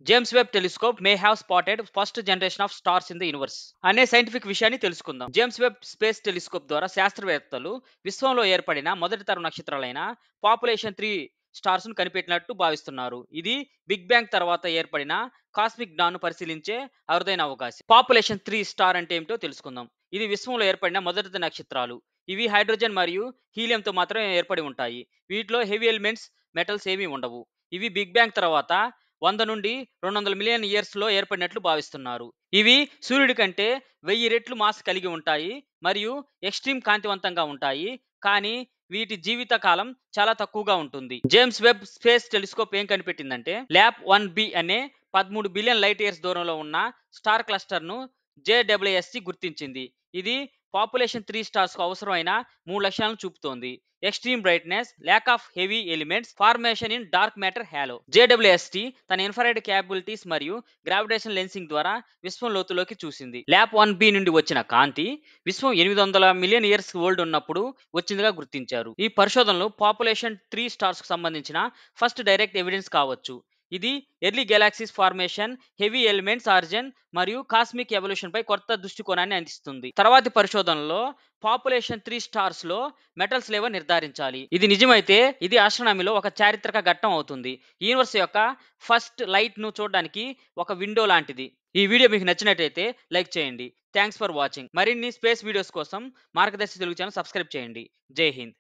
James Webb telescope may have spotted first generation of stars in the universe అనే scientific విషయాన్ని తెలుసుకుందాం. James Webb space telescope ద్వారా శాస్త్రవేత్తలు విశ్వంలో ఏర్పడిన మొదటి తరం నక్షత్రాలైన పాపులేషన్ 3 స్టార్స్ ను కనిపెట్టినట్టు భావిస్తున్నారు. ఇది బిగ్ బ్యాంగ్ తర్వాత ఏర్పడిన కాస్మిక్ డాన్ ను పరిశీలించే అరుదైన అవకాశం. పాపులేషన్ 3 స్టార్ అంటే ఏమిటో తెలుసుకుందాం. ఇది విశ్వంలో ఏర్పడిన మొదటి నక్షత్రాలు. ఇవి హైడ్రోజన్ మరియు హీలియంతో మాత్రమే ఏర్పడి ఉంటాయి. వీటిలో హెవీ ఎలిమెంట్స్, మెటల్స్ ఏమీ ఉండవు. ఇవి బిగ్ బ్యాంగ్ తర్వాత 100 నుండి 200 మిలియన్ ఇయర్స్ లో ఏర్పడినట్లు భావిస్తున్నారు. ఇవి సూర్యుడి కంటే 1000 రెట్లు మాస్ కలిగి ఉంటాయి మరియు ఎక్స్ట్రీమ్ కాంతివంతంగా ఉంటాయి. కానీ వీటి జీవిత కాలం చాలా తక్కువగా ఉంటుంది. జేమ్స్ వెబ్ స్పేస్ టెలిస్కోప్ ఏం కనిపెట్టిందంటే ల్యాప్ 1b అనే 13 బిలియన్ లైట్ ఇయర్స్ దూరంలో ఉన్న స్టార్ క్లస్టర్ ను జేడబ్ల్యూఎస్సి గుర్తించింది. ఇది పాపులేషన్ 3 స్టార్స్ కు అవసరమైన 3 లక్షణాలను చూపుతోంది. Extreme brightness, lack of heavy elements, formation in dark matter halo. JWST తన ఇన్ఫ్రారెడ్ క్యాపబిలిటీస్ మరియు గ్రావిటేషన్ లెన్సింగ్ ద్వారా విశ్వం లోతులోకి చూసింది. ల్యాప్ 1b నుండి వచ్చిన కాంతి విశ్వం 800 మిలియన్ ఇయర్స్ ఓల్డ్ ఉన్నప్పుడు వచ్చిందిగా గుర్తించారు. ఈ పరిశోధనలు పాపులేషన్ 3 స్టార్స్ కు సంబంధించిన ఫస్ట్ డైరెక్ట్ ఎవిడెన్స్ కావచ్చు. ఇది early galaxies formation, heavy elements ఆర్జన్ మరియు కాస్మిక్ ఎవల్యూషన్ పై కొత్త దృష్టికోణాన్ని అందిస్తుంది. తర్వాతి పరిశోధనలో పాపులేషన్ 3 స్టార్స్ లో మెటల్స్ లేవో నిర్ధారించాలి. ఇది నిజమైతే ఇది ఆస్ట్రానమీలో ఒక చారిత్రక ఘట్టం అవుతుంది. యూనివర్స్ యొక్క ఫస్ట్ లైట్ ను చూడడానికి ఒక విండో లాంటిది. ఈ వీడియో మీకు నచ్చినట్లయితే లైక్ చేయండి. Thanks for watching. మరిన్ని స్పేస్ వీడియోస్ కోసం మార్గదర్శి తెలుగు ఛానల్ సబ్స్క్రైబ్ చేయండి. జై హింద్.